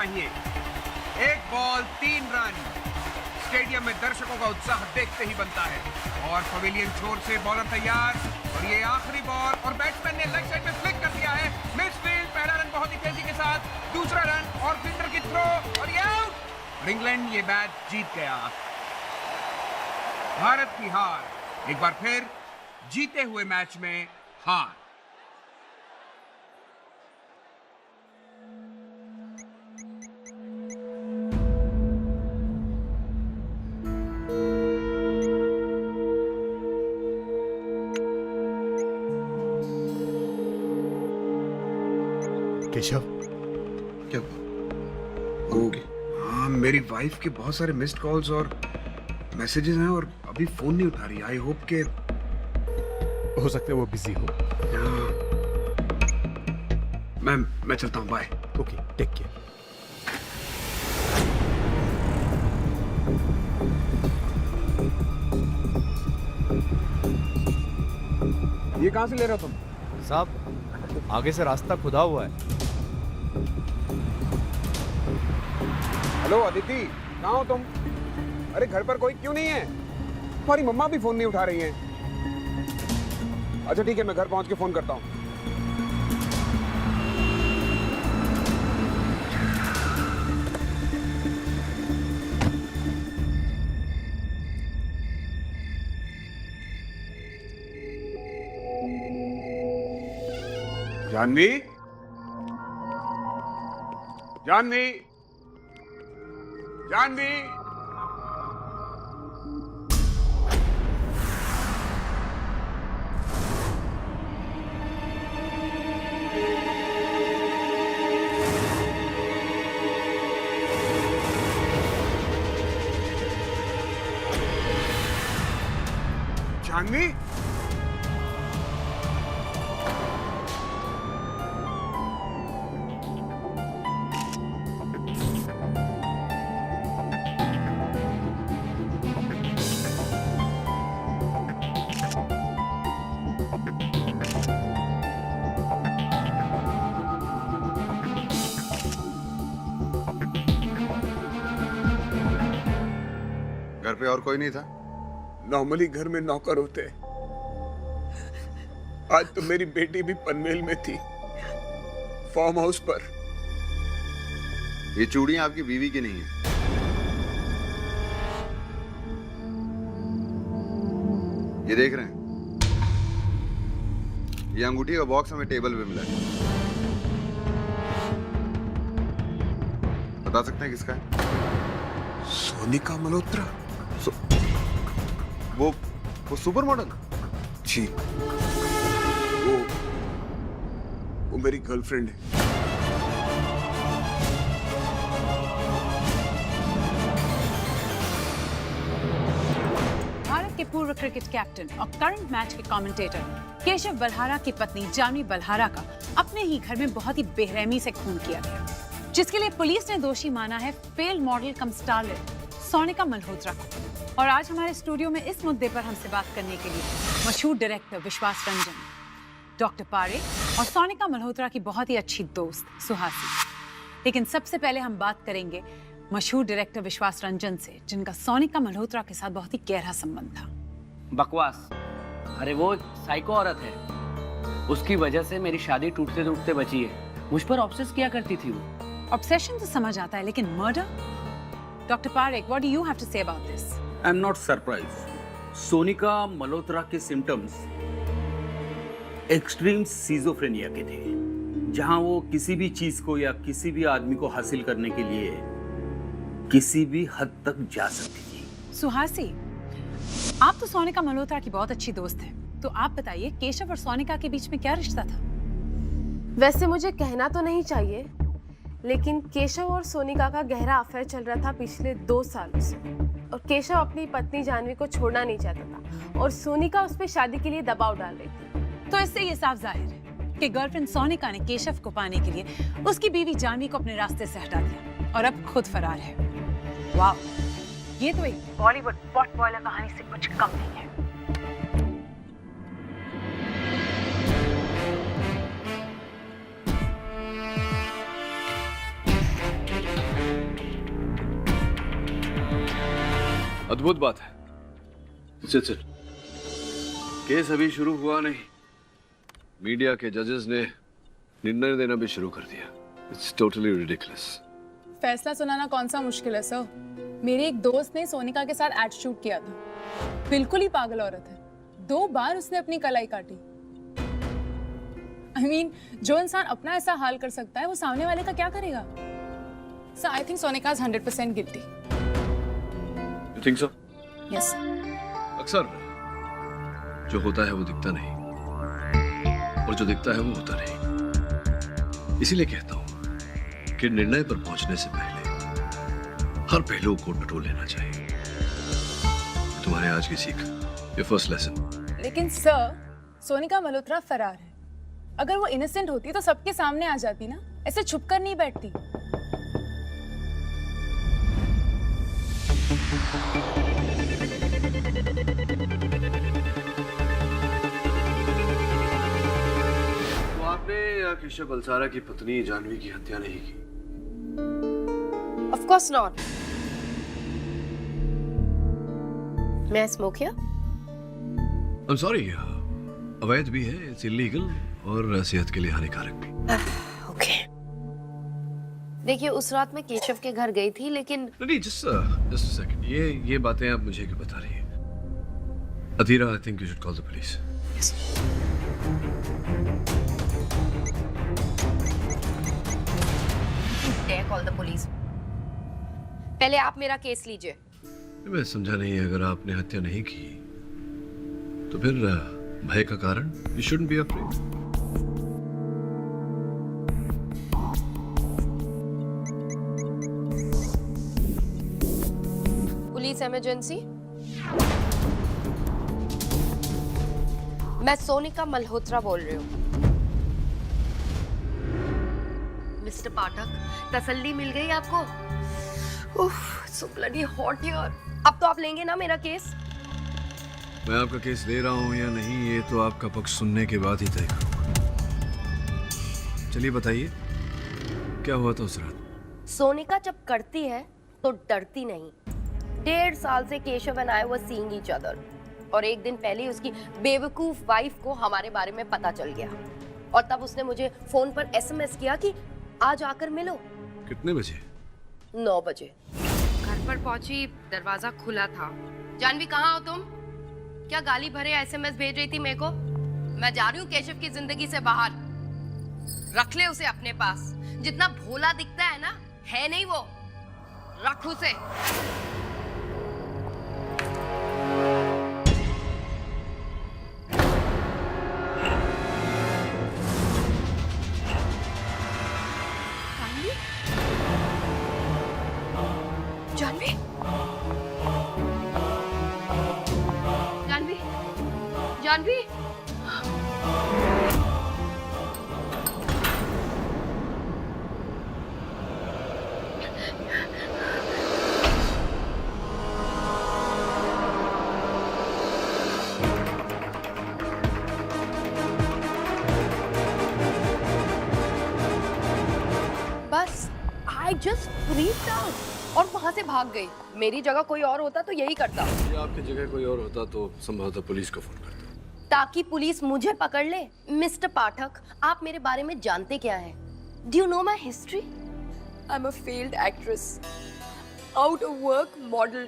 चाहिए। एक ball 3 run. Stadium में दर्शकों का उत्साह देखते ही बनता है। और पवेलियन छोर से बॉलर तैयार और ये आखिरी बॉल और बैट्समैन ने लेग साइड में फ्लिक कर दिया है। मिसफील्ड, पहला रन बहुत ही तेजी के साथ, दूसरा रन और फील्डर की थ्रो और ये आउट। इंग्लैंड ये मैच जीत गया। भारत की हार, एक बार फिर जीते हुए मैच में हार। केशव, क्या होगी? हाँ, मेरी वाइफ के बहुत सारे मिस्ड कॉल्स और मैसेजेस हैं और अभी फोन नहीं उठा रही। आई होप के हो सकता है वो बिजी हो। मैं चलता हूँ, बाय। Okay, take care. ये कहाँ से ले रहे हो तुम? साहब, आगे से रास्ता खुदा हुआ है। हेलो अदिति, कहाँ हो तुम? अरे घर पर कोई क्यों नहीं है? तुम्हारी मम्मा भी फोन नहीं उठा रही हैं। अच्छा ठीक है, मैं घर पहुंच के फोन करता हूँ। जानवी, जानवी, जानवी। जानवी, घर पे और कोई नहीं था? नॉर्मली घर में नौकर होते। आज तो मेरी बेटी भी पनवेल में थी, फार्म हाउस पर। ये चूड़ियां आपकी बीवी की नहीं है। ये देख रहे हैं, ये अंगूठी का बॉक्स हमें टेबल पे मिला है। बता सकते हैं किसका है? सोनिका मल्होत्रा। वो सुपर मॉडल? जी, वो मेरी गर्लफ्रेंड है। भारत के पूर्व क्रिकेट कैप्टन और करंट मैच के कमेंटेटर केशव बल्हारा की पत्नी जानवी बल्हारा का अपने ही घर में बहुत ही बेरहमी से खून किया गया, जिसके लिए पुलिस ने दोषी माना है फेल मॉडल कम स्टारलेट सोनिका मल्होत्रा को। और आज हमारे स्टूडियो में इस मुद्दे पर हमसे बात करने के लिए मशहूर डायरेक्टर विश्वास रंजन, डॉक्टर पारेख और सोनिका मल्होत्रा की बहुत ही अच्छी दोस्त सुहासी। लेकिन सबसे पहले हम बात करेंगे मशहूर डायरेक्टर विश्वास रंजन से, जिनका सोनिका मल्होत्रा के साथ बहुत ही गहरा संबंध था। बकवास। अरे वो एक साइको औरत है, उसकी वजह से मेरी शादी टूटते टूटते बची है। मुझ पर ऑब्सेस किया करती थी वो। ऑब्सेशन तो समझ आता है, लेकिन murder? Doctor Parekh, what do you have to say about this? I am not surprise. Sonika Malhotra के सिम्टम्स एक्सट्रीम सीजोफ्रेनिया के थे, जहां वो किसी भी चीज को या किसी भी आदमी को हासिल करने के लिए किसी भी हद तक जा सकती थी। सुहासी, आप तो सोनिका मल्होत्रा की बहुत अच्छी दोस्त हैं, तो आप बताइए केशव और सोनिका के बीच में क्या रिश्ता था? वैसे मुझे कहना तो नहीं चाहिए, लेकिन केशव और सोनिका का गहरा अफेयर चल रहा था पिछले 2 सालों से। और केशव अपनी पत्नी जानवी को छोड़ना नहीं चाहता था और सोनिका उस पर शादी के लिए दबाव डाल रही थी। तो इससे ये साफ जाहिर है कि गर्लफ्रेंड सोनिका ने केशव को पाने के लिए उसकी बीवी जानवी को अपने रास्ते से हटा दिया और अब खुद फरार है। वाह, ये तो एक बॉलीवुड पॉट बॉयलर कहानी से कुछ कम नहीं है। अद्भुत बात है। सिट। केस अभी शुरू हुआ नहीं, मीडिया के जजेस ने निर्णय देना भी शुरू कर दिया। It's totally ridiculous. फैसला सुनाना कौन सा मुश्किल है सर। मेरे एक दोस्त ने सोनिका के साथ एड शूट किया था। बिल्कुल ही पागल औरत है। 2 बार उसने अपनी कलाई काटी। I mean, जो इंसान अपना ऐसा हाल कर सकता है वो सामने वाले का क्या करेगा? Sir, I think Sonika is 100% guilty. You think so? Yes. अक्सर जो होता है वो दिखता नहीं, और जो दिखता है वो होता नहीं। इसीलिए कहता हूं कि निर्णय पर पहुंचने से पहले हर पहलू को टटोल लेना चाहिए। तुम्हारे आज की सीख, ये फर्स्ट लेसन। लेकिन सर, सोनिका मल्होत्रा फरार है। अगर वो इनोसेंट होती तो सबके सामने आ जाती ना, ऐसे छुपकर नहीं बैठती। तो आपने केशव बलसारा की पत्नी जानवी की हत्या नहीं की? Of course not. May I smoke here? I'm sorry, अवैध भी है, इट्स इलीगल और सेहत के लिए हानिकारक भी। Okay. देखिए, उस रात मैं केशव के घर गई थी, लेकिन नहीं, जस्ट अ सेकंड। ये बातें आप मुझे क्यों बता रही हैं? Adhira, I think you should call the police. Call the police. पहले आप मेरा केस लीजिए। मैं समझा नहीं, अगर आपने हत्या नहीं की तो फिर भय का कारण? You shouldn't be afraid. Police emergency. मैं सोनिका मल्होत्रा बोल रही हूँ। मिस्टर पाठक, तसल्ली मिल गई आपको? उफ, so bloody hot here। अब तो आप लेंगे ना मेरा केस? मैं आपका केस ले रहा हूँ या नहीं, ये तो आपका पक्ष सुनने के बाद ही तय करूंगा। चलिए बताइए, क्या हुआ था उस रात? सोनिका जब करती है तो डरती नहीं। 1.5 साल से Keshav and I were seeing each other, और एक दिन पहले उसकी बेवकूफ वाइफ को हमारे बारे में पता चल गया, और तब उसने मुझे फोन पर SMS किया कि आज आकर मिलो। कितने बजे? 9 बजे। घर पर पहुंची, दरवाजा खुला था। जानवी, कहाँ हो तुम? क्या गाली भरे SMS भेज रही थी मेरे को? मैं जा रही हूँ केशव की जिंदगी से बाहर। रख ले उसे अपने पास। जितना भोला दिखता है ना, है नहीं वो। रख उसे। जानवी, जानवी, जानवी। बस I just freaked out और वहां से भाग गई। मेरी जगह कोई और होता तो यही करता। ये आपकी जगह कोई और होता तो संभवतः पुलिस को फोन करता, ताकि पुलिस मुझे पकड़ ले। मिस्टर पाठक, आप मेरे बारे में जानते क्या हैं? Do you know my history? I'm a failed actress, out of work model,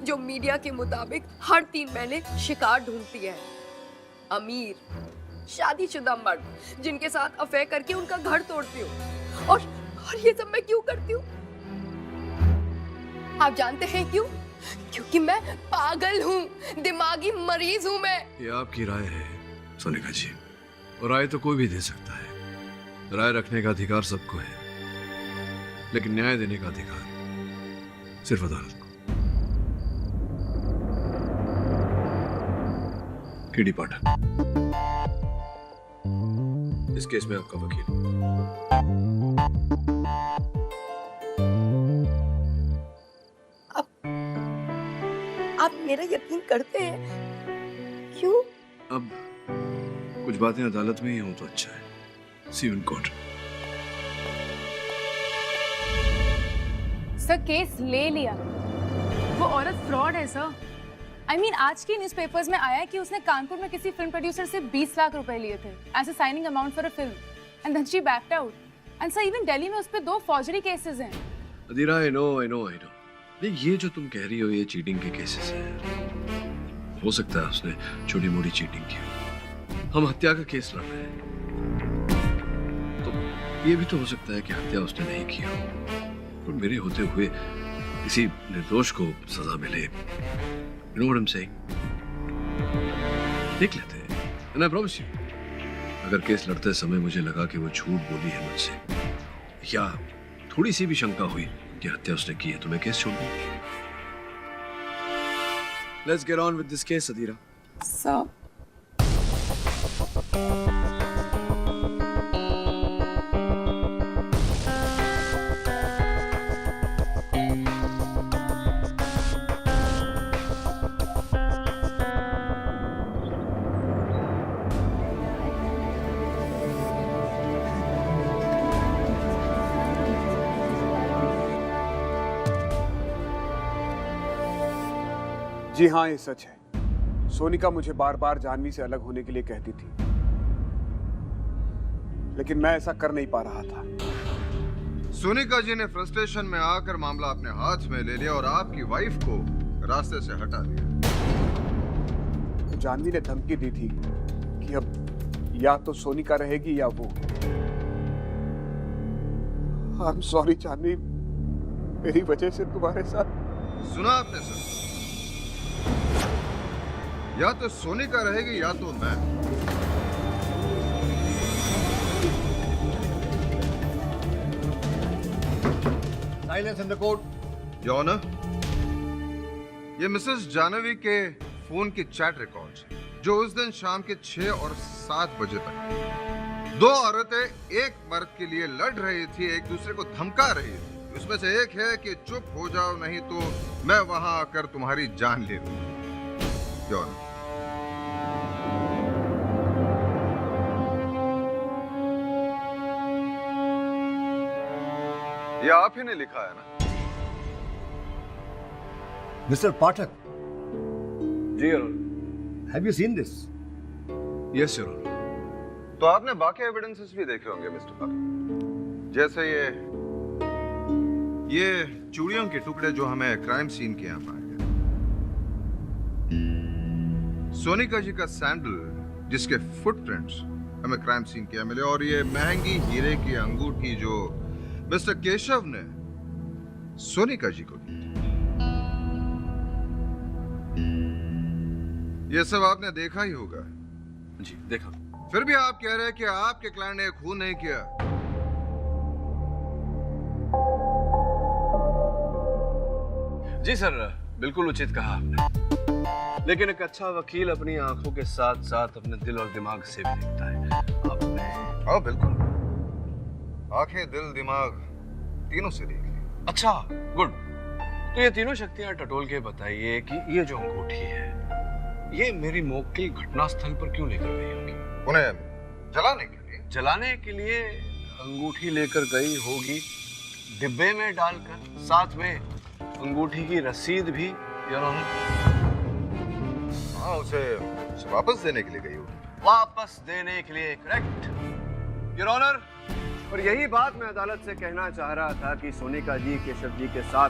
जो मीडिया के मुताबिक हर 3 महीने शिकार ढूंढती है। अमीर, शादीशुदा मर्द जिनके साथ अफेयर करके उनका घर तोड़ती हूँ। और ये सब मैं क्यों करती हूँ? आप जानते हैं क्यों? क्योंकि मैं पागल हूँ, दिमागी मरीज हूँ मैं। ये आपकी राय है सोनिका जी, और राय तो कोई भी दे सकता है। राय रखने का अधिकार सबको है, लेकिन न्याय देने का अधिकार सिर्फ अदालत को। केडी पाठक, इस केस में आपका वकील। आप मेरा यकीन करते हैं? क्यों? अब कुछ बातें अदालत में ही हों तो अच्छा है। See you in court. Sir, case ले लिया, वो औरत फ्रॉड है सर। I mean, आज की न्यूज़पेपर्स में आया है कि उसने कानपुर में किसी फिल्म प्रोड्यूसर से 20 लाख रुपए लिए थे as a signing amount for a film and then she backed out. And sir even Delhi में उस पे 2 फॉर्जरी केसेस हैं। Adira, I know. नहीं, ये जो तुम कह रही हो ये चीटिंग के केसेस हैं। हो सकता है उसने छोटी मोटी चीटिंग की। हम हत्या का केस लड़ रहे हैं, तो ये भी तो हो सकता है कि हत्या उसने नहीं की हो, पर मेरे होते हुए किसी निर्दोष को सजा मिले। You know what I'm saying? देख लेते हैं। And I promise you, अगर केस लड़ते समय मुझे लगा कि वो झूठ बोली है मुझसे, या थोड़ी सी भी शंका हुई कि हत्या उसने की है, तो मैं केस छोड़ दूंगा। Let's get on with this case, Adira. Sir ji हाँ, ये सच है। सोनिका मुझे बार बार जानवी से अलग होने के लिए कहती थी, लेकिन मैं ऐसा कर नहीं पा रहा था। सोनिका जी ने फ्रस्ट्रेशन में आकर मामला अपने हाथ में ले लिया और आपकी वाइफ को रास्ते से हटा दिया। तो जानवी ने धमकी दी थी कि अब या तो सोनिका रहेगी या वो। आई एम सॉरी जानवी, मेरी वजह से तुम्हारे साथ। सुना आपने सर? या तो सोनिका रहेगी या तो मैं। Silence in the court. Your honour, ये मिसेस जानवी के फोन की चैट रिकॉर्ड्स जो उस दिन शाम के 6 और 7 बजे तक 2 औरतें एक मर्द के लिए लड़ रही थी, एक दूसरे को धमका रही थी। उसमें से एक है कि चुप हो जाओ नहीं तो मैं वहां आकर तुम्हारी जान ले लूंगा। योर ऑनर, ये आप ही ने लिखा है ना? Mr. Pathak. Ji, Your Honor. Have you seen this? Yes, Your Honor. तो आपने बाकी एविडेंसेस भी देखे होंगे मिस्टर पाठक, जैसे ये चूड़ियों के टुकड़े जो हमें क्राइम सीन के यहाँ पाए गए, सोनिका जी का सैंडल जिसके फुटप्रिंट्स हमें क्राइम सीन के यहाँ मिले, और ये महंगी हीरे की अंगूठी जो मिस्टर केशव ने सोनिका जी को दी। ये सब आपने देखा ही होगा। जी, देखा। फिर भी आप कह रहे हैं कि आपके क्लाइंट ने खून नहीं किया। जी सर, बिल्कुल उचित कहा आपने। लेकिन एक अच्छा वकील अपनी आंखों के साथ साथ अपने दिल और दिमाग से भी देखता है। आपने? हाँ बिल्कुल, आंखें, दिल, दिमाग तीनों से देख ली। अच्छा, गुड। तो ये तीनों शक्तियां टटोल के बताइए कि ये जो अंगूठी है, ये मेरी मोक्किल घटनास्थल पर क्यों लेकर गई होगी? उन्हें जलाने के लिए। जलाने के लिए अंगूठी लेकर गई होगी, डिब्बे में डालकर, साथ में अंगूठी की रसीद भी। Your honour. हाँ, उसे वापस देने के लिए गई होगी। वापस देने के लिए, करेक्ट योर ऑनर। और यही बात मैं अदालत से कहना चाह रहा था कि सोनिका जी केशव जी के साथ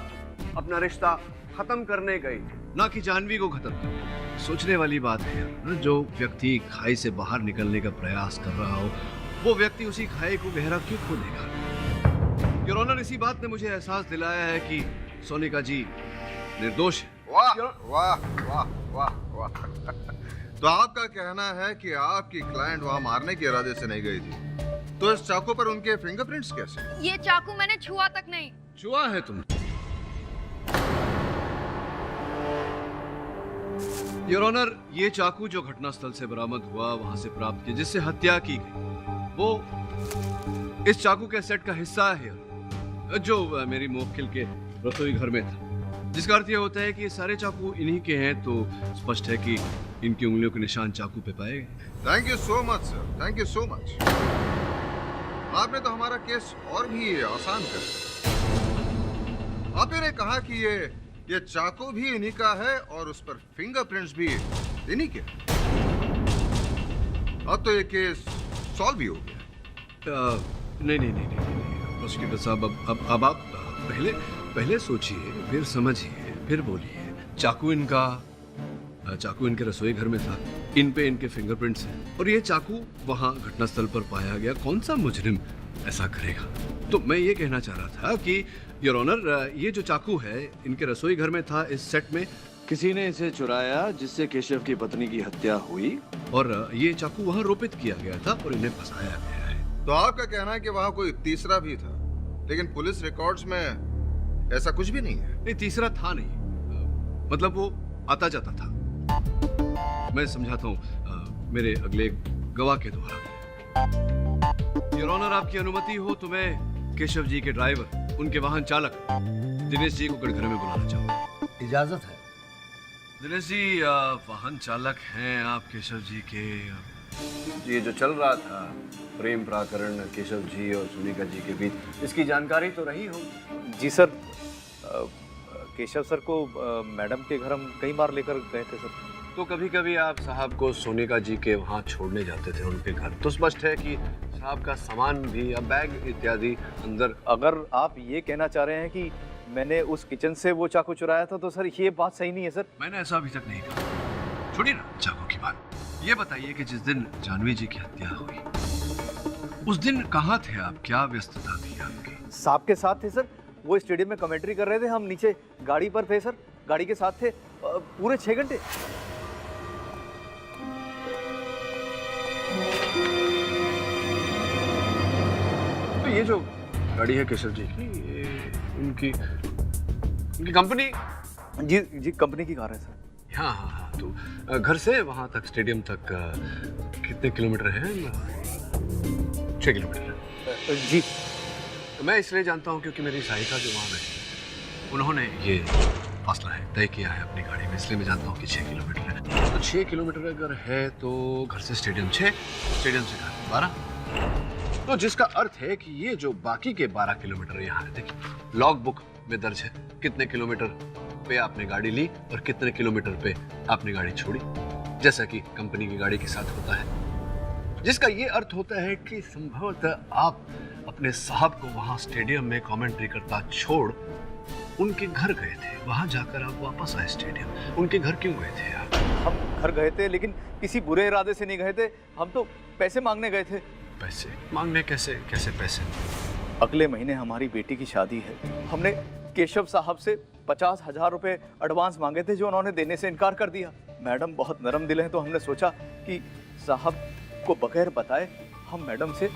अपना रिश्ता खत्म करने गई थी, ना कि जानवी को खत्म करना। सोचने वाली बात है, जो व्यक्ति खाई से बाहर निकलने का प्रयास कर रहा हो, वो व्यक्ति उसी खाई को गहरा क्यों खोदेगा? योर ऑनर, इसी बात ने मुझे एहसास दिलाया है कि सोनिका जी निर्दोष है। वाह वाह वाह वाह वाह। तो आपका कहना है कि आपकी क्लाइंट वहां मारने के इरादे से नहीं गई थी, तो इस चाकू पर उनके फिंगरप्रिंट्स कैसे? ये चाकू मैंने छुआ तक नहीं। छुआ है तुमने? योर ऑनर, ये चाकू जो घटनास्थल से बरामद हुआ, वहां से प्राप्त किया, जिससे हत्या की गई, वो इस चाकू के सेट का हिस्सा है जो मेरी मोक्किल के रसोई घर में था। जिसका अर्थ यह होता है कि ये सारे चाकू इन्हीं के हैं, तो स्पष्ट है कि इनकी उंगलियों के निशान चाकू पे पाए गए। Thank you so much sir, thank you so much. आपने तो हमारा केस और भी आसान कर दिया। आप ने कहा कि ये ये चाकू भी इन्हीं का है और उस पर फिंगरप्रिंट्स भी इन्हीं के। अब तो ये केस सॉल्व भी हो गया। नहीं प्रोसिक्यूटर साहब, अब आप पहले सोचिए, फिर समझिए, फिर बोलिए। चाकू इनके रसोई घर में था, इन पे इनके फिंगरप्रिंट्स हैं और ये चाकू वहां घटनास्थल पर पाया गया। कौन सा मुजरिम ऐसा करेगा? तो मैं ये कहना चाह रहा था कि योर ऑनर, ये जो चाकू है इनके रसोई घर में था, इस सेट में किसी ने इसे चुराया जिससे केशव की पत्नी की हत्या हुई और ये चाकू वहां रोपित किया गया था और इन्हें फंसाया गया है। तो आपका कहना है कि वहां कोई तीसरा भी था, लेकिन पुलिस रिकॉर्ड्स में ऐसा कुछ भी नहीं है। नहीं, तीसरा था नहीं, मतलब वो आता जाता था। मैं समझाता हूँ मेरे अगले गवाह के द्वारा। योर ऑनर, आपकी अनुमति हो तो मैं केशव जी के ड्राइवर, उनके वाहन चालक दिनेश जी को कटघरे में बुलाना चाहूँ। इजाजत है। दिनेश जी, वाहन चालक हैं आप केशव जी के। ये जो चल रहा था प्रेम प्रकरण केशव जी और सुनीता जी के बीच, इसकी जानकारी तो रही हो? जी सर, केशव सर को मैडम के घर हम कई बार लेकर गए थे सर। तो कभी कभी आप साहब को सोनिका जी के वहाँ छोड़ने जाते थे उनके घर, तो स्पष्ट है कि साहब का सामान भी या बैग इत्यादि अंदर। अगर आप ये कहना चाह रहे हैं कि मैंने उस किचन से वो चाकू चुराया था तो सर ये बात सही नहीं है सर। मैंने ऐसा अभी तक नहीं कहा। छोड़िए ना चाकू की बात, ये बताइए कि जिस दिन जानवी जी की हत्या हुई उस दिन कहाँ थे आप? क्या व्यस्तता थी आपकी? साहब के साथ थे सर, वो स्टेडियम में कमेंट्री कर रहे थे, हम नीचे गाड़ी पर थे सर, गाड़ी के साथ थे पूरे 6 घंटे। तो ये जो गाड़ी है केशव जी की, ये उनकी कंपनी? जी कंपनी की कार है सर। हाँ, तो घर से वहां तक स्टेडियम तक कितने किलोमीटर है? 6 किलोमीटर जी। तो मैं इसलिए जानता हूँ क्योंकि मेरी सहायिका जो वहाँ बैठी, उन्होंने ये फासला है तय किया है अपनी गाड़ी में, इसलिए मैं जानता हूँ कि 6 किलोमीटर है। तो 6 किलोमीटर अगर है तो घर से स्टेडियम 6, स्टेडियम से घर 12, तो जिसका अर्थ है कि ये जो बाकी के 12 किलोमीटर यहाँ है, देखिए लॉग बुक में दर्ज है कितने किलोमीटर पे आपने गाड़ी ली और कितने किलोमीटर पे आपने गाड़ी छोड़ी, जैसा कि कंपनी की गाड़ी के साथ होता है, जिसका ये अर्थ होता है कि संभवतः आप अपने साहब को वहां स्टेडियम में कमेंट्री करता छोड़ उनके घर गए थे, वहां जाकर आप वापस आए स्टेडियम। उनके घर क्यों गए थे आप? हम घर गए थे लेकिन किसी बुरे इरादे से नहीं गए थे, हम तो पैसे मांगने गए थे। पैसे मांगने? कैसे पैसे? अगले महीने हमारी बेटी की शादी है, हमने केशव साहब से 50,000 रुपए एडवांस मांगे थे जो उन्होंने देने से इनकार कर दिया। मैडम बहुत नरम दिल हैं, तो हमने सोचा कि साहब को बगैर बताए हम मैडम से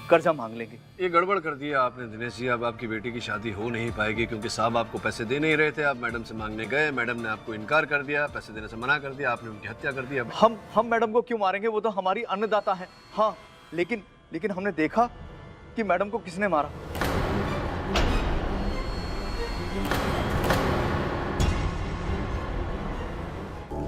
कर्जा मांग लेंगे। ये गड़बड़ कर दिया आपने दिनेश जी। अब आपकी बेटी की शादी हो नहीं पाएगी क्योंकि साहब आपको पैसे दे नहीं रहे थे। आप मैडम से मांगने गए, मैडम ने आपको इनकार कर दिया, पैसे देने से मना कर दिया, आपने उनकी हत्या कर दिया। हम मैडम को क्यों मारेंगे? वो तो हमारी अन्नदाता है। हाँ, लेकिन हमने देखा कि मैडम को किसने मारा।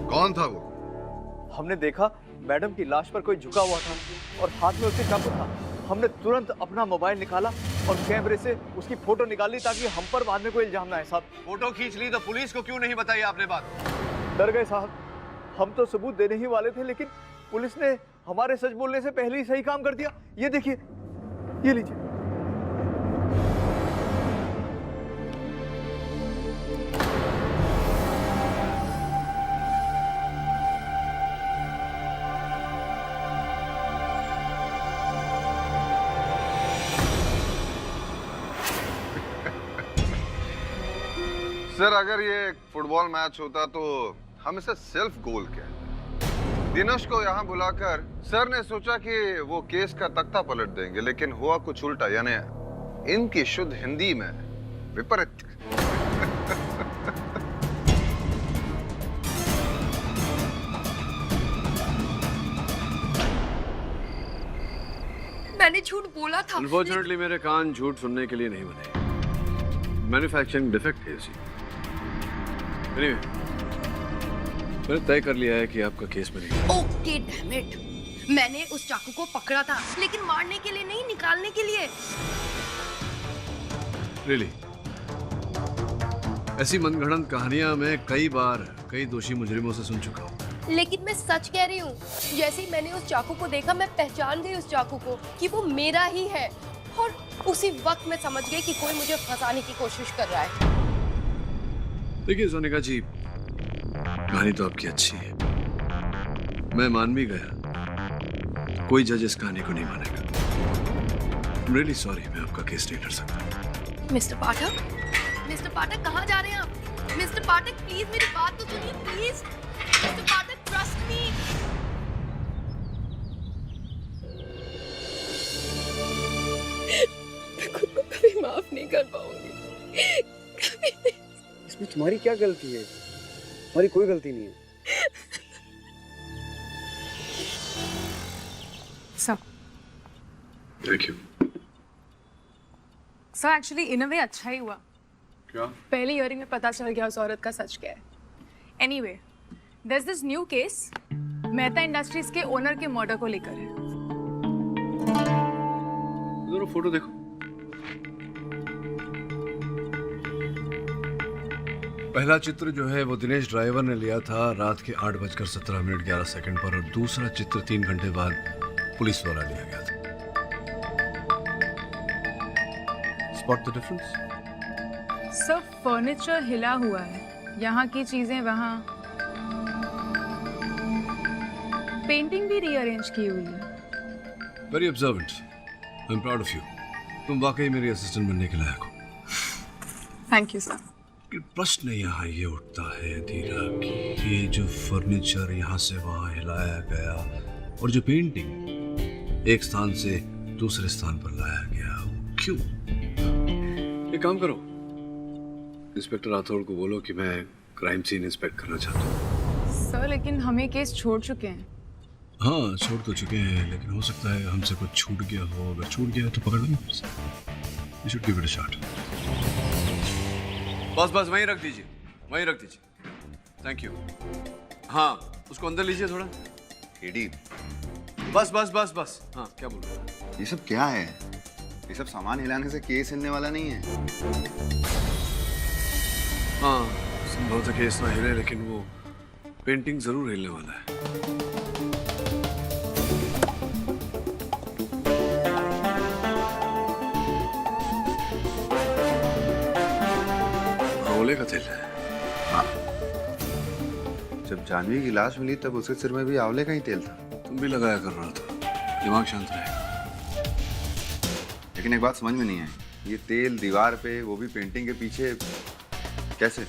कौन था वो? हमने देखा मैडम की लाश पर कोई झुका हुआ था और हाथ में उसके चाकू था। हमने तुरंत अपना मोबाइल निकाला और कैमरे से उसकी फोटो निकाली ताकि हम पर बाद में कोई इल्जाम ना आए। साहब फोटो खींच ली तो पुलिस को क्यों नहीं बताई आपने बात? डर गए साहब, हम तो सबूत देने ही वाले थे लेकिन पुलिस ने हमारे सच बोलने से पहले ही सही काम कर दिया। ये देखिए, ये लीजिए। सर, अगर ये एक फुटबॉल मैच होता तो हम इसे सेल्फ गोल कहते। दिनेश को यहाँ बुलाकर सर ने सोचा कि वो केस का तख्ता पलट देंगे, लेकिन हुआ कुछ उल्टा, यानी इनकी शुद्ध हिंदी में विपरीत। मैंने झूठ बोला था। अनफॉर्चुनेटली मेरे कान झूठ सुनने के लिए नहीं बने। मैन्युफैक्चरिंग डिफेक्ट है इसी। मैंने तय कर लिया है कि आपका केस बनेगा। ओके डैम इट, मैंने उस चाकू को पकड़ा था लेकिन मारने के लिए नहीं, निकालने के लिए। रियली? ऐसी मनगढ़ंत कहानियां मैं कई बार कई दोषी मुजरिमों से सुन चुका हूँ। लेकिन मैं सच कह रही हूँ, जैसे ही मैंने उस चाकू को देखा मैं पहचान गई उस चाकू को कि वो मेरा ही है, और उसी वक्त मैं समझ गई कि कोई मुझे फंसाने की कोशिश कर रहा है। देखिए सोनिका जी, कहानी तो आपकी अच्छी है, मैं मान भी गया, कोई जज इस कहानी को नहीं मानेगा। रियली सॉरी, मैं आपका केस नहीं कर सकता। मिस्टर पाठक कहाँ जा रहे हैं आप? मिस्टर पाठक प्लीज मेरी बात तो सुनिए please. Mister Pathak trust me. मैं खुद को कभी माफ नहीं कर पाऊंगी, कभी नहीं। इसमें तुम्हारी क्या गलती है? तुम्हारी कोई गलती नहीं है। Sir thank you. Sir actually in a way अच्छा ही हुआ। क्या? पहली हियरिंग में पता चल गया उस औरत का सच क्या है। Anyway, there is this new case Mehta Industries के ओनर के मर्डर को लेकर है। जरा फोटो देखो। पहला चित्र जो है वो दिनेश ड्राइवर ने लिया था रात के 8:17 पर, और दूसरा चित्र 3 घंटे बाद पुलिस द्वारा लिया गया था। Spot the difference? Sir furniture हिला हुआ है, यहाँ की चीजें वहाँ, पेंटिंग भी रीअरेंज की हुई है। Very observant, I am proud of you. तुम वाकई मेरी असिस्टेंट बनने के लायक हो। Thank you sir. प्रश्न यहाँ ये उठता है धीरा कि ये जो फर्नीचर यहाँ से वहाँ हिलाया गया और जो पेंटिंग एक स्थान से दूसरे स्थान पर लाया गया, क्यों? एक काम करो, इंस्पेक्टर राठौड़ को बोलो कि मैं क्राइम सीन इंस्पेक्ट करना चाहता हूँ। सर लेकिन हम ये केस छोड़ चुके हैं। हाँ छोड़ तो चुके हैं, लेकिन हो सकता है हमसे कुछ छूट गया हो। अगर छूट गया तो पकड़ लेंगे। You should give it a shot. बस वहीं रख दीजिए, वहीं रख दीजिए। Thank you. हाँ उसको अंदर लीजिए थोड़ा। एडी, बस। हाँ क्या बोल रहे हो? ये सब क्या है? ये सब सामान हिलाने से केस हिलने वाला नहीं है। हाँ संभवतः केस ना हिले, लेकिन वो पेंटिंग जरूर हिलने वाला है। आंवले का तेल है। हाँ। जब जानवी की लाश मिली तब उसके सिर में भी आंवले का ही तेल था। तुम भी लगाया कर रहा था, दिमाग शांत रहेगा। लेकिन एक बात समझ में नहीं आई, ये तेल दीवार पे, वो भी पेंटिंग के पीछे, कैसे?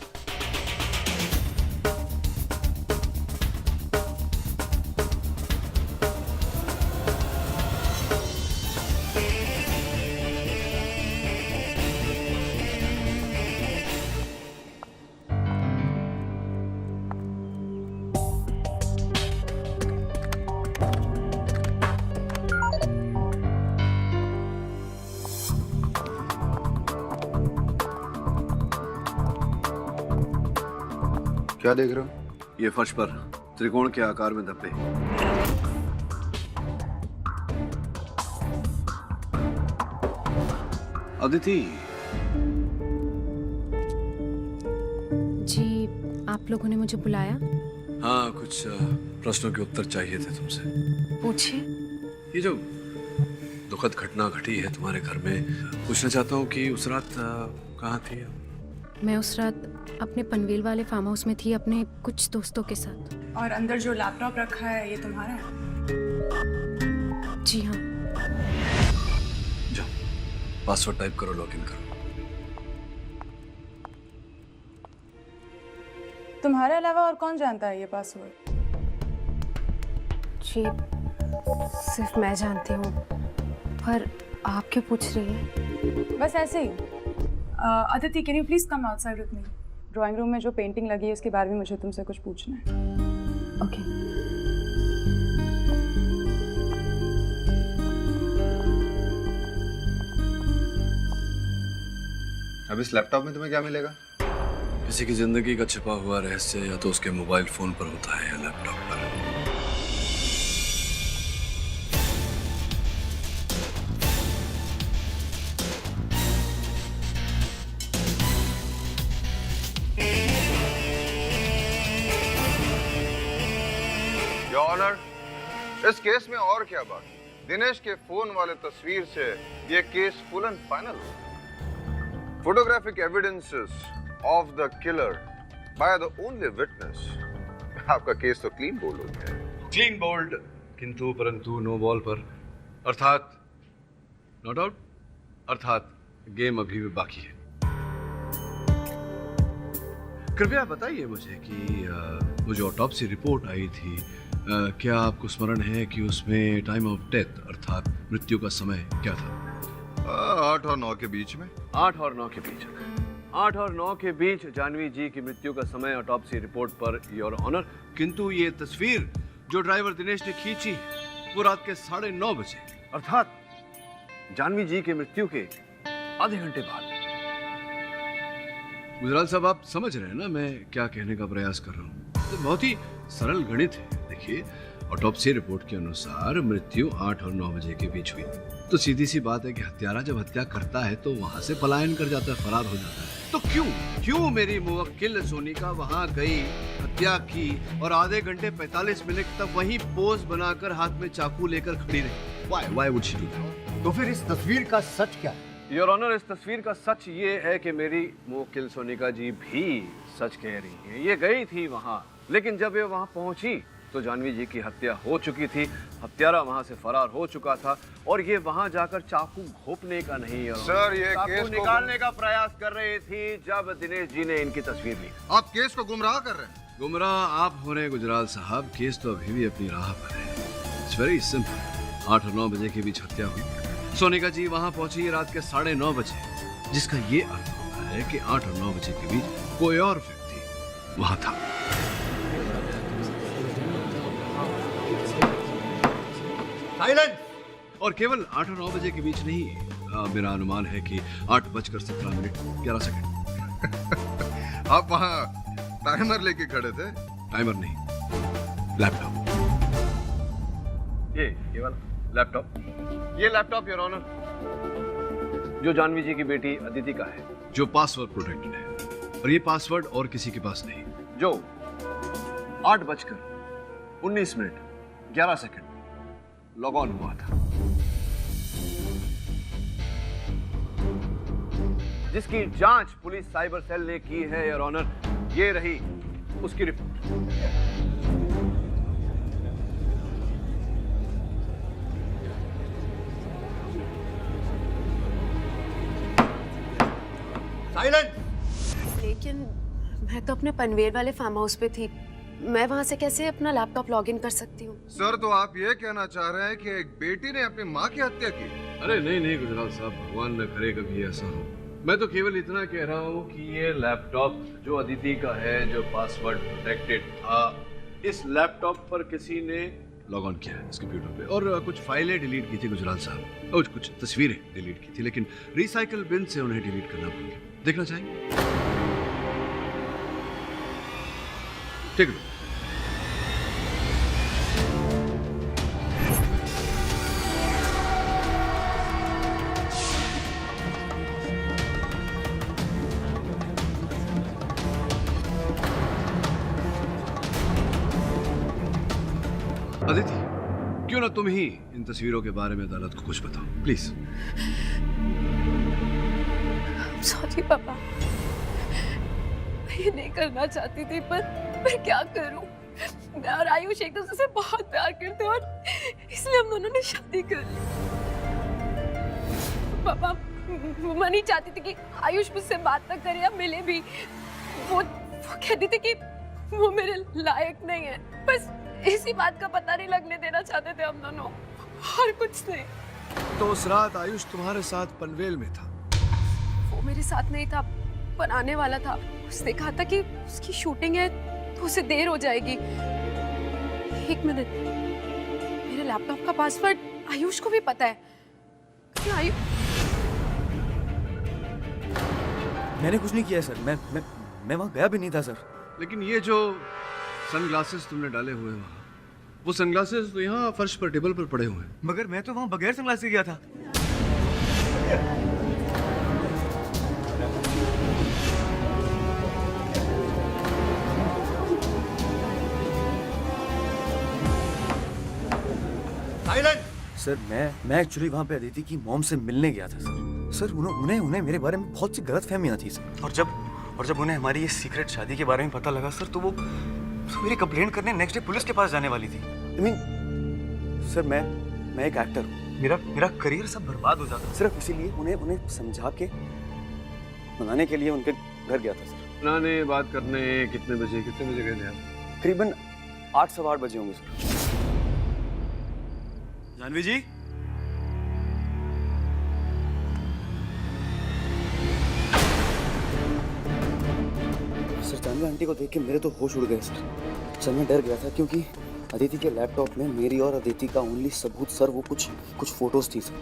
क्या देख रहे हो? ये फर्श पर त्रिकोण के आकार में धब्बे। अदिति जी, आप लोगों ने मुझे बुलाया? हाँ कुछ प्रश्नों के उत्तर चाहिए थे तुमसे। पूछिए। ये जो दुखद घटना घटी है तुम्हारे घर में, पूछना चाहता हूँ कि उस रात कहाँ थी? मैं उस रात अपने पनवेल वाले फार्म हाउस में थी अपने कुछ दोस्तों के साथ। और अंदर जो लैपटॉप रखा है ये तुम्हारा है? जी हाँ। जाओ पासवर्ड टाइप करो, लॉगिन करो। तुम्हारे अलावा और कौन जानता है ये पासवर्ड? जी सिर्फ मैं जानती हूँ, पर आप क्यों पूछ रही हैं? बस ऐसे ही। Aditi can you please come outside with me? Drawing room में जो पेंटिंग लगी है उसके बारे में मुझे तुमसे कुछ पूछना है। ओके। अब इस लैपटॉप में तुम्हें क्या मिलेगा? किसी की जिंदगी का छिपा हुआ रहस्य या तो उसके मोबाइल फोन पर होता है या लैपटॉप पर। ऑनर, इस केस में और क्या बाकी? दिनेश के फोन वाले तस्वीर से ये केस फुल एंड फाइनल हो। Photographic evidences of the killer by the only witness, आपका केस तो क्लीन बोल्ड हो गया। क्लीन बोल्ड, किंतु परंतु नो बॉल पर, अर्थात नॉट आउट, अर्थात गेम अभी भी बाकी है। कृपया बताइए मुझे कि वो जो ऑटोप्सी रिपोर्ट आई थी, क्या आपको स्मरण है कि उसमें टाइम ऑफ डेथ अर्थात मृत्यु का समय क्या था? 8 और 9 के बीच में। 8 और 9 के बीच, 8 और 9 के बीच जानवी जी की मृत्यु का समय ऑटोप्सी रिपोर्ट पर, योर ऑनर। किंतु ये तस्वीर जो ड्राइवर दिनेश ने खींची वो रात के 9:30 बजे, अर्थात जानवी जी की मृत्यु के आधे घंटे बाद। गुजराल साहब, आप समझ रहे हैं ना मैं क्या कहने का प्रयास कर रहा हूँ? तो बहुत ही सरल गणित है। देखिए, ऑटोप्सी रिपोर्ट के अनुसार मृत्यु 8 और 9 बजे के बीच हुई, तो सीधी सी बात है कि हत्यारा जब हत्या करता है तो वहां से पलायन कर जाता है, फरार हो जाता है। तो क्यों मेरी मुवक्किल सोनिका वहां गई, हत्या की और आधे घंटे 45 मिनट तक वहीं पोज बनाकर हाथ में चाकू लेकर खड़ी रही? Why would she do that? तो फिर इस तस्वीर का सच क्या है? योर ऑनर, इस तस्वीर का सच ये है कि मेरी मुवक्किल सोनिका जी भी सच कह रही है। ये गई थी वहां, लेकिन जब ये वहां पहुंची तो जानवी जी की हत्या हो चुकी थी, हत्यारा वहां से फरार हो चुका था और ये वहां जाकर चाकू घोंपने का नहीं, सर, ये केस निकालने का प्रयास कर रही थी जब दिनेश जी ने इनकी तस्वीर ली। आप केस को गुमराह कर रहे हैं। गुमराह आप हो रहे हैं गुजराल साहब, केस तो अभी भी अपनी राह पर है। It's very simple. 8 और 9 बजे के बीच हत्या हुई, सोनिका जी वहां पहुंची रात के 9:30 बजे, जिसका ये अर्थ होता है कि 8 और 9 बजे के बीच कोई और व्यक्ति वहां था। साइलेंस! और केवल 8 और 9 बजे के बीच नहीं, मेरा अनुमान है कि 8:17 आप वहां टाइमर लेके खड़े थे? टाइमर नहीं, लैपटॉप। ये वाला लैपटॉप, ये लैपटॉप योर ऑनर जो जानवी जी की बेटी अदिति का है, जो पासवर्ड प्रोटेक्टेड है, और ये पासवर्ड और किसी के पास नहीं। जो 8:19 लॉग ऑन हुआ था, जिसकी जांच पुलिस साइबर सेल ने की है योर ऑनर। ये रही उसकी रिपोर्ट। साइलेंट! लेकिन मैं तो अपने पनवेल वाले फार्म हाउस पे थी, मैं वहां से कैसे अपना लैपटॉप लॉगिन कर सकती हूँ? सर, तो आप ये कहना चाह रहे हैं कि एक बेटी ने अपनी माँ की हत्या की? अरे नहीं गुजराल साहब, भगवान न करे कभी ऐसा हो। मैं तो केवल इतना कह रहा हूँ कि ये लैपटॉप जो अदिति का है, जो पासवर्ड प्रोटेक्टेड था, इस लैपटॉप पर किसी ने लॉग ऑन किया है इस कंप्यूटर पे, और कुछ फाइलें डिलीट की थी गुजराल साहब, और कुछ तस्वीरें डिलीट की थी, लेकिन रिसाइकल बिन से उन्हें डिलीट करना भूल गया। देखना चाहेंगे? ठीक है। अदिति, क्यों ना तुम ही इन तस्वीरों के बारे में अदालत को कुछ बताओ, प्लीज। सॉरी पापा, मैं ये नहीं करना चाहती थी, पर मैं क्या करूं? मैं और आयुष एक दूसरे से बहुत प्यार करते हैं और इसलिए हम दोनों ने शादी कर ली। पापा, मैं नहीं चाहती थी कि आयुष मुझसे बात ना करे या मिले भी। वो कहती थी कि वो मेरे लायक नहीं है, बस इसी बात का पता नहीं लगने देना चाहते थे हम दोनों, और कुछ नहीं। तो उस रात आयुष तुम्हारे साथ पनवेल में था? वो मेरे साथ नहीं था, बनाने वाला था। उसने कहा था कि उसकी शूटिंग है तो उसे देर हो जाएगी। एक मिनट, मेरे लैपटॉप का पासवर्ड आयुष को भी पता है। मैंने कुछ नहीं किया सर, मैं वहां गया भी नहीं था सर। लेकिन ये जो सनग्लासेस तुमने डाले हुए हैं वहां, वो सनग्लासेस तो यहाँ फर्श पर टेबल पर पड़े हुए हैं। मगर मैं तो वहां बगैर सनग्लासेस के गया था। सर मैं एक्चुअली वहाँ पे अदिति की मॉम से मिलने गया था सर उन्हें मेरे बारे में बहुत सी गलतफहमियां थी सर। और जब उन्हें हमारी ये सीक्रेट शादी के बारे में पता लगा सर, तो वो मेरी कंप्लेंट करने नेक्स्ट डे पुलिस के पास जाने वाली थी। आई मीन सर, मैं एक एक्टर हूँ, मेरा करियर सब बर्बाद हो जाता, सिर्फ इसीलिए उन्हें समझा के मनाने के लिए उनके घर गया था सर। मनाने बात करने कितने बजे गए थे आप? करीबन 8 सवा 8 बजे होंगे सर। जानवी जी, सर जानवी आंटी को देख के मेरे तो होश उड़ गए सर। मैं डर गया था क्योंकि अदिति के लैपटॉप में मेरी और अदिति का ओनली सबूत सर वो कुछ फोटोज थी सर।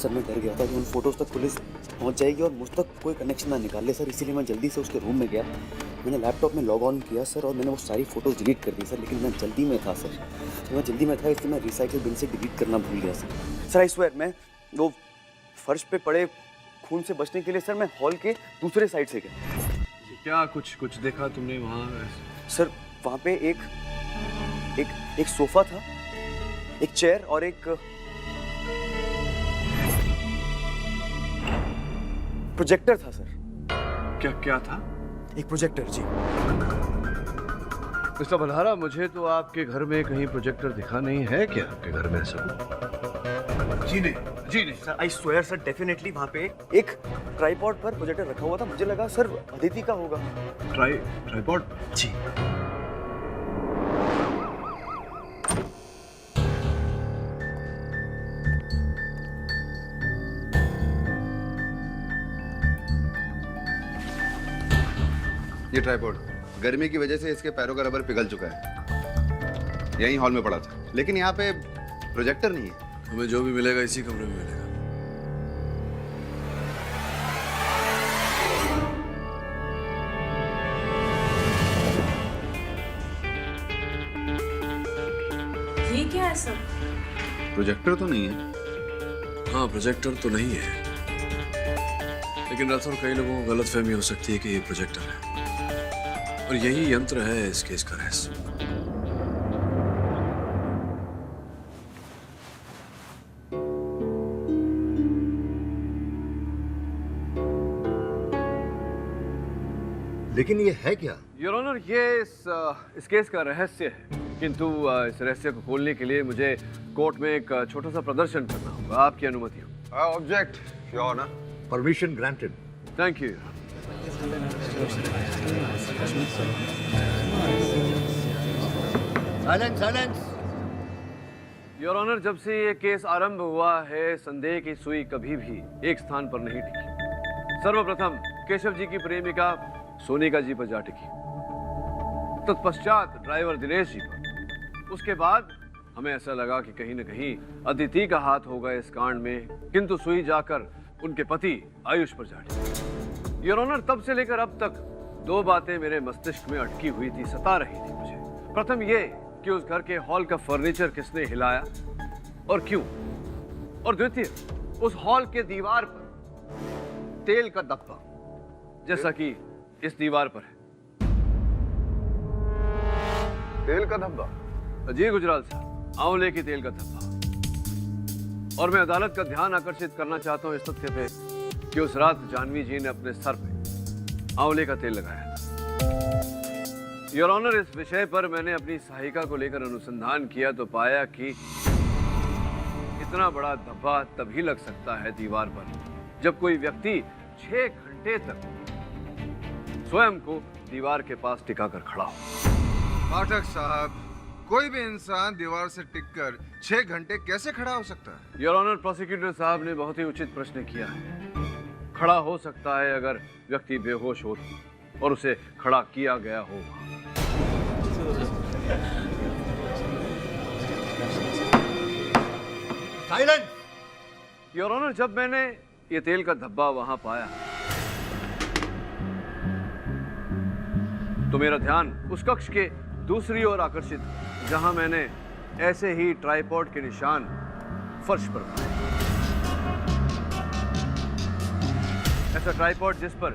मैं डर गया था कि उन फोटोज तक पुलिस पहुंच जाएगी और मुझ तक कोई कनेक्शन ना निकाल ले सर, इसीलिए मैं जल्दी से उसके रूम में गया। मैंने लैपटॉप में लॉग ऑन किया सर और मैंने वो सारी फोटोज डिलीट कर दी सर, लेकिन मैं जल्दी में था सर। तो मैं जल्दी में था इसलिए मैं रिसाइकिल बिन से डिलीट करना भूल गया सर। आई स्वेयर, मैं वो फर्श पे पड़े खून से बचने के लिए सर मैं हॉल के दूसरे साइड से गया। क्या कुछ देखा तुमने वहाँ? सर वहाँ पे एक सोफा था, एक चेयर और एक प्रोजेक्टर था सर। क्या था? एक प्रोजेक्टर जी। मिस्टर बल्हारा, मुझे तो आपके घर में कहीं प्रोजेक्टर दिखा नहीं है। क्या आपके घर में ऐसा? जी नहीं sir, I swear sir, definitely वहाँ पे एक ट्राइपॉड पर प्रोजेक्टर रखा हुआ था। मुझे लगा सर अदिति का होगा। ट्राइपॉड? जी। ये ट्राइपॉड गर्मी की वजह से इसके पैरों का रबर पिघल चुका है। यहीं हॉल में पड़ा था, लेकिन यहाँ पे प्रोजेक्टर नहीं है। हमें जो भी मिलेगा इसी कमरे में मिलेगा। ये क्या है सर? प्रोजेक्टर तो नहीं है। हाँ, प्रोजेक्टर तो नहीं है, लेकिन राथोर कई लोगों को गलतफहमी हो सकती है कि ये प्रोजेक्टर है, और यही यंत्र है इस केस का रहस्य। लेकिन ये है क्या? योर ऑनर, ये इस केस का रहस्य है, किंतु इस रहस्य को खोलने के लिए मुझे कोर्ट में एक छोटा सा प्रदर्शन करना होगा। आपकी अनुमति हो? Object, your honour. Permission granted. Thank you. Silence. Your honour, जब से ये केस आरंभ हुआ है, संदेह की सुई कभी भी एक स्थान पर नहीं टिकी। सर्वप्रथम केशव जी की प्रेमिका सोनिका जी पर जा टिकी, तत्पश्चात ड्राइवर दिनेश जी पर। उसके बाद हमें ऐसा लगा कि कहीं न कहीं अदिति का हाथ होगा इस कांड में, किंतु सुई जाकर उनके पति आयुष पर जा टिकी। योर ऑनर, तब से लेकर अब तक दो बातें मेरे मस्तिष्क में अटकी हुई थी, सता रही थी मुझे। प्रथम ये कि उस घर के हॉल का फर्नीचर किसने हिलाया और क्यों, और द्वितीय उस हॉल के दीवार पर तेल का धब्बा, जैसा कि इस दीवार पर है। तेल का धब्बा? जी गुजराल साहब, आंवले की तेल का धब्बा। और मैं अदालत का ध्यान आकर्षित करना चाहता हूं इस तथ्य पे कि उस रात जानवी जी ने अपने सर पे आंवले का तेल लगाया था। योर ऑनर, इस विषय पर मैंने अपनी सहायिका को लेकर अनुसंधान किया तो पाया कि इतना बड़ा धब्बा तभी लग सकता है दीवार पर जब कोई व्यक्ति 6 घंटे तक स्वयं को दीवार के पास टिकाकर खड़ा हो। पाठक साहब, कोई भी इंसान दीवार से टिककर 6 घंटे कैसे खड़ा हो सकता है? योर ऑनर, प्रोसिक्यूटर साहब ने बहुत ही उचित प्रश्न किया है। खड़ा हो सकता है अगर व्यक्ति बेहोश हो और उसे खड़ा किया गया हो। साइलेंस। योर ऑनर, जब मैंने ये तेल का धब्बा वहां पाया तो मेरा ध्यान उस कक्ष के दूसरी ओर आकर्षित, जहां मैंने ऐसे ही ट्राइपॉड के निशान फर्श पर पाए। ऐसा ट्राइपॉड जिस पर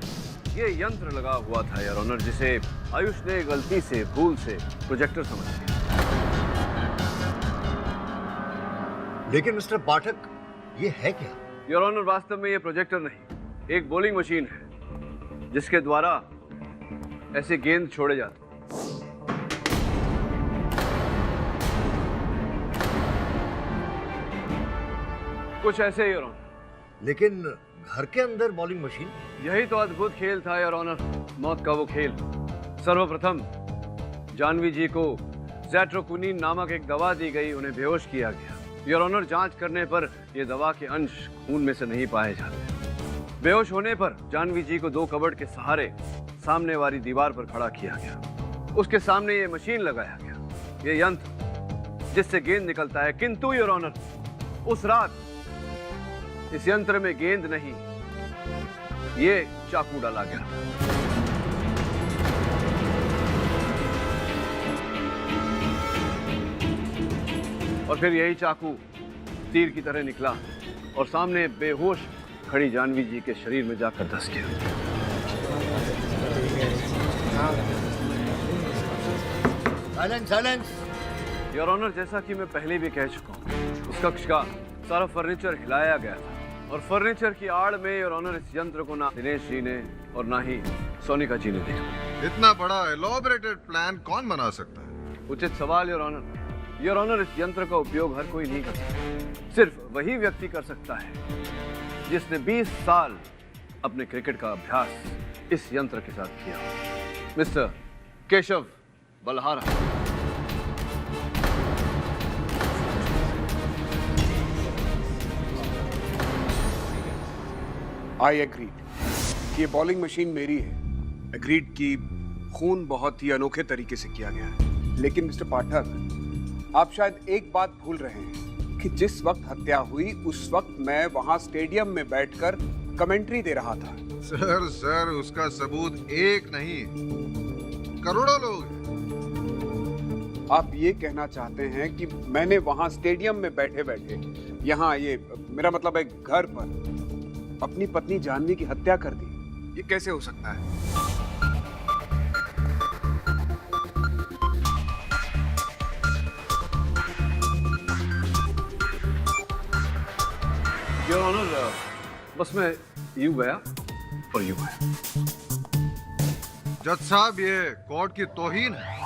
ये यंत्र लगा हुआ था योर ऑनर, जिसे आयुष ने गलती से, भूल से प्रोजेक्टर समझ लिया। लेकिन मिस्टर पाठक, ये है क्या? योर ऑनर, वास्तव में ये प्रोजेक्टर नहीं, एक बॉलिंग मशीन है जिसके द्वारा ऐसे गेंद छोड़े जाते। कुछ ऐसे ही योर ऑनर। लेकिन घर के अंदर बॉलिंग मशीन? यही तो अद्भुत खेल था योर ऑनर, मौत का वो खेल। सर्वप्रथम जानवी जी को ज़ैट्रोक्विनिन नामक एक दवा दी गई, उन्हें बेहोश किया गया। योर ऑनर, जांच करने पर यह दवा के अंश खून में से नहीं पाए जाते। बेहोश होने पर जानवी जी को 2 कबर्ड के सहारे सामने वाली दीवार पर खड़ा किया गया। उसके सामने ये मशीन लगाया गया, ये यंत्र जिससे गेंद निकलता है। किंतु योर ऑनर, उस रात इस यंत्र में गेंद नहीं, ये चाकू डाला गया। और फिर यही चाकू तीर की तरह निकला और सामने बेहोश खड़ी जानवी जी के शरीर में जाकर धंस गया। Silence, silence. योर ऑनर, जैसा कि मैं पहले भी कह चुका हूं, उस कक्ष का सारा फर्नीचर हिलाया गया था और फर्नीचर की आड़ में योर ऑनर इस यंत्र को ना दिनेश जी ने और ना ही सोनिका जी ने देखा। इतना बड़ा एलॉबरेटेड प्लान कौन बना सकता है? उचित सवाल योर ऑनर। योर ऑनर, इस यंत्र का उपयोग हर कोई नहीं कर सकता, सिर्फ वही व्यक्ति कर सकता है जिसने 20 साल अपने क्रिकेट का अभ्यास इस यंत्र के साथ किया। Mister Keshav Balhara. I agreed कि ये बॉलिंग मशीन मेरी है। एग्रीड कि खून बहुत ही अनोखे तरीके से किया गया है। लेकिन मिस्टर पाठक, आप शायद एक बात भूल रहे हैं कि जिस वक्त हत्या हुई उस वक्त मैं वहां स्टेडियम में बैठकर कमेंट्री दे रहा था। सर, उसका सबूत एक नहीं, करोड़ों लोग हैं। आप ये कहना चाहते हैं कि मैंने वहां स्टेडियम में बैठे बैठे, यहाँ ये मेरा मतलब है घर पर, अपनी पत्नी जानवी की हत्या कर दी? ये कैसे हो सकता है? योर ऑनर, बस मैं यूं गया और यूं आया। जज साहब, ये कोर्ट की तौहीन है।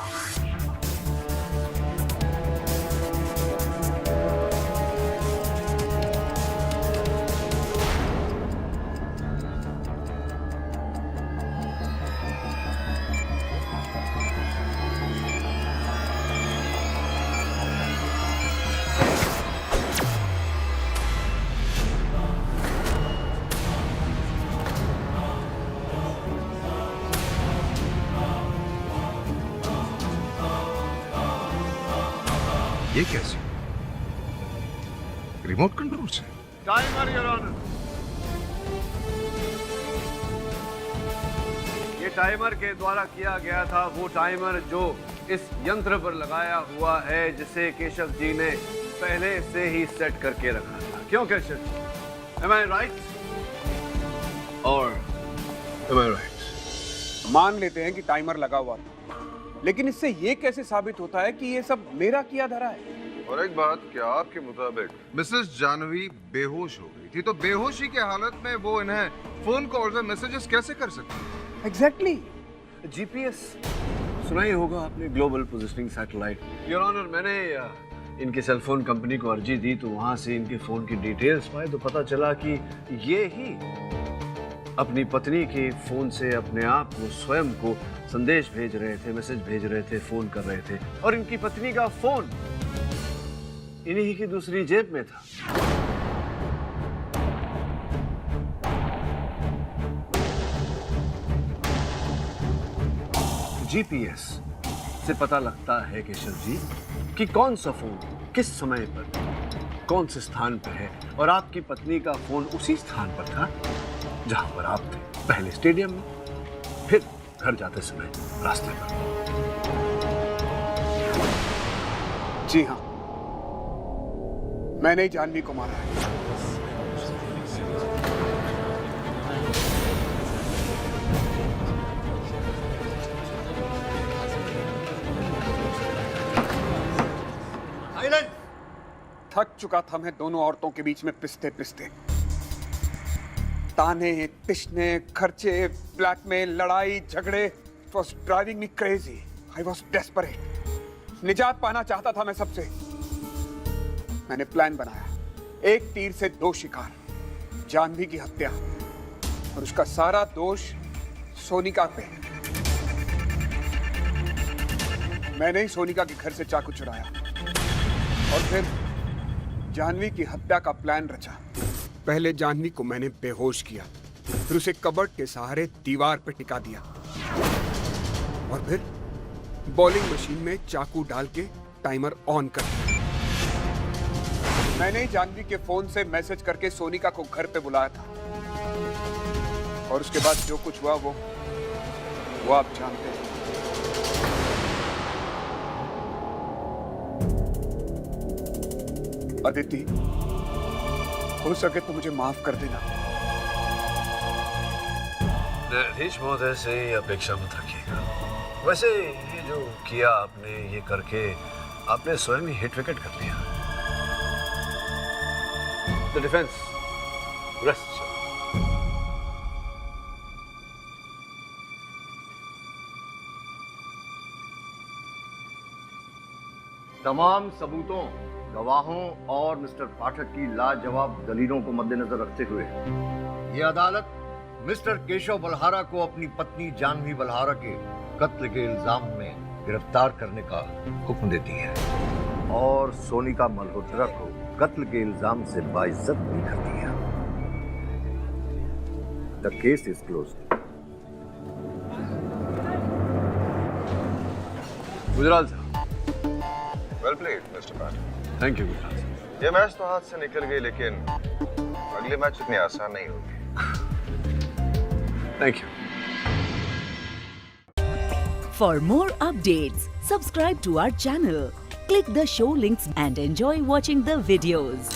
ये कैसे? रिमोट कंट्रोल से? Timer your honour. ये टाइमर के द्वारा किया गया था, वो टाइमर जो इस यंत्र पर लगाया हुआ है, जिसे केशव जी ने पहले से ही सेट करके रखा था। क्यों Keshav ji? Am I right? और am I right? मान लेते हैं कि टाइमर लगा हुआ था, लेकिन इससे ये कैसे साबित होता है कि ये सब मेरा किया धरा है? और एक बात, क्या आपके मुताबिक मिसेस जानवी बेहोश हो गई थी, तो बेहोशी की हालत में वो इन्हें फोन कॉल्स और मैसेजेस कैसे कर सकती है? एग्जैक्टली। जीपीएस सुना ही होगा आपने, global positioning satellite. Your honour, मैंने इनकी सेलफोन कंपनी को अर्जी दी तो वहां से इनके फोन की डिटेल्स पाए तो पता चला कि ये ही अपनी पत्नी के फोन से अपने आप को, स्वयं को संदेश भेज रहे थे, मैसेज भेज रहे थे, फोन कर रहे थे। और इनकी पत्नी का फोन इन्हीं की दूसरी जेब में था। जीपीएस से पता लगता है केशव जी कि कौन सा फोन किस समय पर कौन से स्थान पर है, और आपकी पत्नी का फोन उसी स्थान पर था जहां पर आप थे, पहले स्टेडियम में, फिर घर जाते समय रास्ते पर। जी हाँ, मैंने जानवी को मारा है। थक चुका था मैं दोनों औरतों के बीच में पिसते पिसते। ताने, तिश्ने, खर्चे, ब्लैकमेल, लड़ाई, झगड़े। It was driving me crazy. I was desperate. निजात पाना चाहता था मैं सबसे। मैंने प्लान बनाया, एक तीर से दो शिकार, जानवी की हत्या और उसका सारा दोष सोनिका पे। मैंने ही सोनिका के घर से चाकू चुराया और फिर जानवी की हत्या का प्लान रचा। पहले जानवी को मैंने बेहोश किया, फिर उसे कबर्ड के सहारे दीवार पे टिका दिया और फिर बॉलिंग मशीन में चाकू डाल के टाइमर ऑन कर दिया। मैंने जानवी के फोन से मैसेज करके सोनिका को घर पे बुलाया था और उसके बाद जो कुछ हुआ वो आप जानते हैं। अदिति, हो सके तो मुझे माफ कर देना। नीतीश महोदय से ये अपेक्षा मत रखिएगा। वैसे ये जो किया आपने, ये करके आपने स्वयं ही हिट विकेट कर लिया। The defense rests. तमाम सबूतों, गवाहों और मिस्टर पाठक की लाजवाब दलीलों को मद्देनजर रखते हुए ये अदालत मिस्टर केशव बल्हारा को अपनी पत्नी जानवी बल्हारा के कत्ल के इल्जाम में गिरफ्तार करने का हुक्म देती है और सोनिका मल्होत्रा को कत्ल के इल्जाम से बाइज्जत भी करती है। The case is closed. Gujral साहब। Well played mister Pathak. Thank you Gujral साहब। ये मैच तो हाथ से निकल गई, लेकिन अगले मैच इतनी आसान नहीं होगी। Thank you. For more updates, subscribe to our channel, click the show links and enjoy watching the videos.